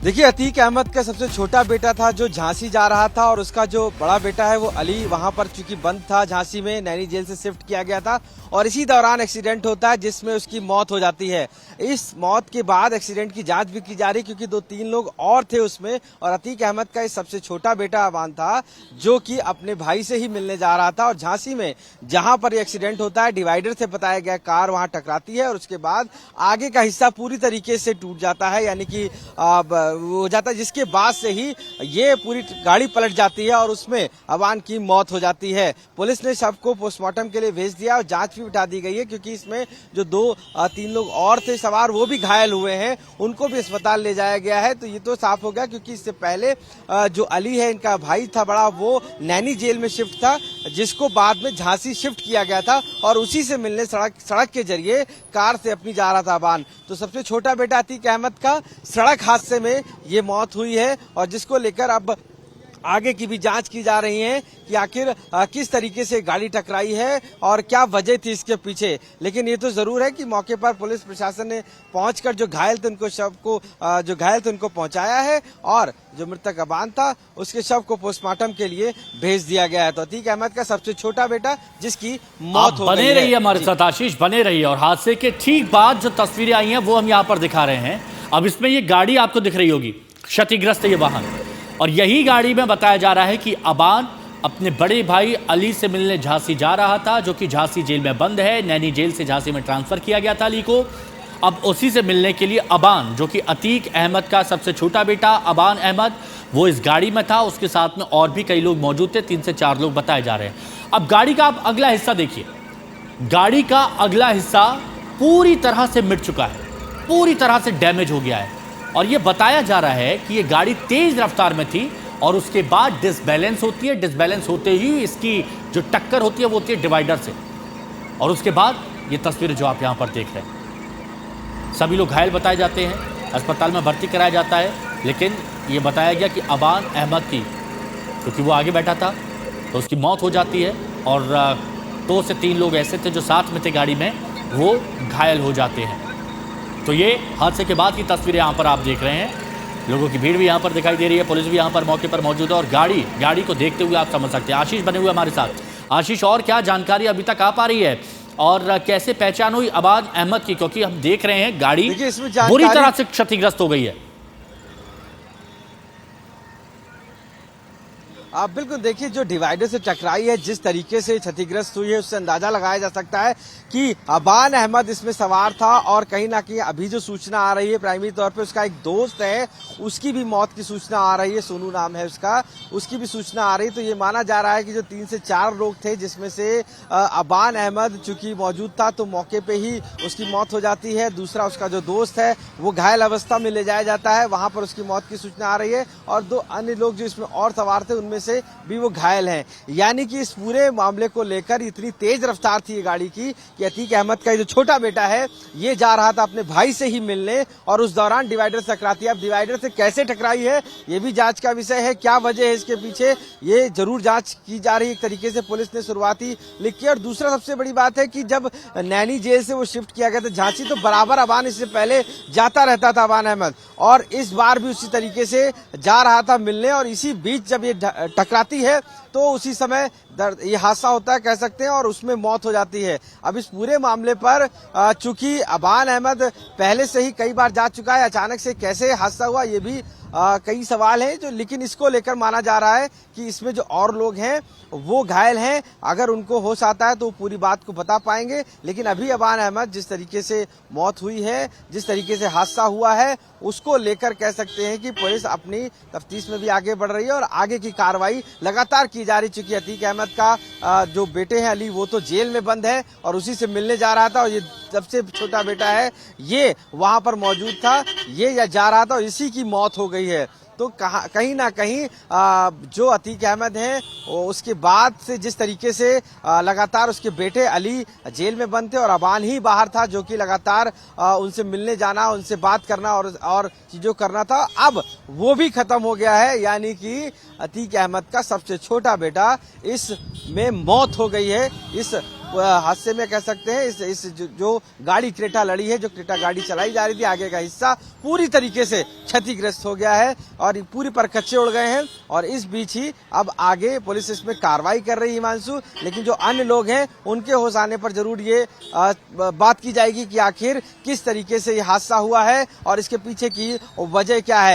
देखिए, अतीक अहमद का सबसे छोटा बेटा था जो झांसी जा रहा था और उसका जो बड़ा बेटा है वो अली वहां पर चूंकि बंद था झांसी में, नैनी जेल से शिफ्ट किया गया था और इसी दौरान एक्सीडेंट होता है जिसमें उसकी मौत हो जाती है। इस मौत के बाद एक्सीडेंट की जांच भी की जा रही क्योंकि 2-3 लोग और थे उसमें और अतीक अहमद का सबसे छोटा बेटा अबान था जो कि अपने भाई से ही मिलने जा रहा था और झांसी में जहां पर एक्सीडेंट होता है डिवाइडर से बताया गया कार वहां टकराती है और उसके बाद आगे का हिस्सा पूरी तरीके से टूट जाता है, यानी कि हो जाता है, जिसके बाद से ही ये पूरी गाड़ी पलट जाती है और उसमें अबान की मौत हो जाती है। पुलिस ने शव को पोस्टमार्टम के लिए भेज दिया और जांच भी उठा दी गई है क्योंकि इसमें जो 2-3 लोग और थे सवार वो भी घायल हुए हैं, उनको भी अस्पताल ले जाया गया है। तो ये तो साफ हो गया क्योंकि इससे पहले जो अली है इनका भाई था बड़ा, वो नैनी जेल में शिफ्ट था जिसको बाद में झांसी शिफ्ट किया गया था और उसी से मिलने सड़क के जरिए कार से अपनी जा रहा था अबान। तो सबसे छोटा बेटा अतीक अहमद का सड़क हादसे में ये मौत हुई है और जिसको लेकर अब आगे की भी जांच की जा रही है कि आखिर किस तरीके से गाड़ी टकराई है और क्या वजह थी इसके पीछे। लेकिन ये तो जरूर है कि मौके पर पुलिस प्रशासन ने पहुंचकर जो घायल थे उनको शव को उनको पहुंचाया है और जो मृतक अबान था उसके शव को पोस्टमार्टम के लिए भेज दिया गया है। तो अतीक अहमद का सबसे छोटा बेटा जिसकी मौत हो गई है। बने रहिए हमारे साथ आशीष, बने रहिए। और हादसे के ठीक बाद जो तस्वीरें आई हैं वो हम यहाँ पर दिखा रहे हैं। अब इसमें ये गाड़ी आपको दिख रही होगी, क्षतिग्रस्त है ये वाहन, और यही गाड़ी में बताया जा रहा है कि अबान अपने बड़े भाई अली से मिलने झांसी जा रहा था, जो कि झांसी जेल में बंद है। नैनी जेल से झांसी में ट्रांसफर किया गया था अली को। अब उसी से मिलने के लिए अबान, जो कि अतीक अहमद का सबसे छोटा बेटा अबान अहमद, वो इस गाड़ी में था। उसके साथ में और भी कई लोग मौजूद थे, 3 से 4 लोग बताए जा रहे हैं। अब गाड़ी का आप अगला हिस्सा देखिए, गाड़ी का अगला हिस्सा पूरी तरह से मिट चुका है, पूरी तरह से डैमेज हो गया है और यह बताया जा रहा है कि यह गाड़ी तेज रफ्तार में थी और उसके बाद डिसबैलेंस होती है। डिसबैलेंस होते ही इसकी जो टक्कर होती है वो होती है डिवाइडर से और उसके बाद ये तस्वीरें जो आप यहां पर देख रहे हैं, सभी लोग घायल बताए जाते हैं, अस्पताल में भर्ती कराया जाता है। लेकिन ये बताया गया कि अबान अहमद की, क्योंकि वो आगे बैठा था, तो उसकी मौत हो जाती है और 2 से 3 लोग ऐसे थे जो साथ में थे गाड़ी में, वो घायल हो जाते हैं। तो ये हादसे के बाद की तस्वीरें यहाँ पर आप देख रहे हैं। लोगों की भीड़ भी यहाँ पर दिखाई दे रही है, पुलिस भी यहाँ पर मौके पर मौजूद है और गाड़ी को देखते हुए आप समझ सकते हैं। आशीष बने हुए हमारे साथ। आशीष, और क्या जानकारी अभी तक आ पा रही है और कैसे पहचान हुई अबान अहमद की, क्योंकि हम देख रहे हैं गाड़ी बुरी तरह से क्षतिग्रस्त हो गई है। आप बिल्कुल देखिए, जो डिवाइडर से टकराई है, जिस तरीके से क्षतिग्रस्त हुई है, उससे अंदाजा लगाया जा सकता है कि अबान अहमद इसमें सवार था और कहीं ना कहीं अभी जो सूचना आ रही है प्राइमरी तौर पे उसका एक दोस्त है, उसकी भी मौत की सूचना आ रही है, सोनू नाम है उसका, उसकी भी सूचना आ रही है। तो ये माना जा रहा है कि जो 3 से 4 लोग थे जिसमें से अबान अहमद चूंकि मौजूद था तो मौके पे ही उसकी मौत हो जाती है। दूसरा उसका जो दोस्त है वो घायल अवस्था में ले जाया जाता है, वहां पर उसकी मौत की सूचना आ रही है और 2 अन्य लोग जो इसमें और सवार थे उनमें से भी वो घायल हैं। यानी कि इस पूरे मामले को लेकर इतनी तेज रफ्तार थी ये गाड़ी की कि अतीक अहमद का जो छोटा बेटा है ये जा रहा था अपने भाई से ही मिलने और उस दौरान डिवाइडर से टकराती है। अब डिवाइडर से कैसे टकराई है ये भी जांच का विषय है, क्या वजह है इसके पीछे ये जरूर जांच की जा रही है। एक तरीके से पुलिस ने शुरुआती लिखी। और दूसरा सबसे बड़ी बात है कि जब नैनी जेल से वो शिफ्ट किया गया था झांसी, तो बराबर अबान इससे पहले जाता रहता था अबान अहमद, और इस बार भी उसी तरीके से जा रहा था मिलने और इसी बीच जब ये टकराती है तो उसी समय ये हादसा होता है कह सकते हैं और उसमें मौत हो जाती है। अब इस पूरे मामले पर चूंकि अबान अहमद पहले से ही कई बार जा चुका है, अचानक से कैसे हादसा हुआ ये भी कई सवाल हैं जो, लेकिन इसको लेकर माना जा रहा है कि इसमें जो और लोग हैं वो घायल हैं, अगर उनको होश आता है तो पूरी बात को बता पाएंगे। लेकिन अभी अबान अहमद जिस तरीके से मौत हुई है, जिस तरीके से हादसा हुआ है, उसको लेकर कह सकते हैं कि पुलिस अपनी तफ्तीश में भी आगे बढ़ रही है और आगे की कार्रवाई लगातार की जा रही। चूंकि अतीक अहमद का जो बेटे हैं अली, वो तो जेल में बंद है और उसी से मिलने जा रहा था और ये सबसे छोटा बेटा है ये वहां पर मौजूद था, ये जा रहा था और इसी की मौत हो गई है। तो कहीं ना कहीं जो अतीक अहमद हैं उसके बाद से जिस तरीके से लगातार उसके बेटे अली जेल में बंद थे और अबान ही बाहर था जो कि लगातार उनसे मिलने जाना, उनसे बात करना और चीजों करना था, अब वो भी खत्म हो गया है। यानी कि अतीक अहमद का सबसे छोटा बेटा इस में मौत हो गई है इस हादसे में कह सकते हैं इस जो गाड़ी क्रेटा लड़ी है, जो क्रेटा गाड़ी चलाई जा रही थी, आगे का हिस्सा पूरी तरीके से क्षतिग्रस्त हो गया है और पूरी पर कच्चे उड़ गए हैं। और इस बीच ही अब आगे पुलिस इसमें कार्रवाई कर रही है हिमांशु, लेकिन जो अन्य लोग हैं उनके होश आने पर जरूर ये बात की जाएगी कि आखिर किस तरीके से ये हादसा हुआ है और इसके पीछे की वजह क्या है।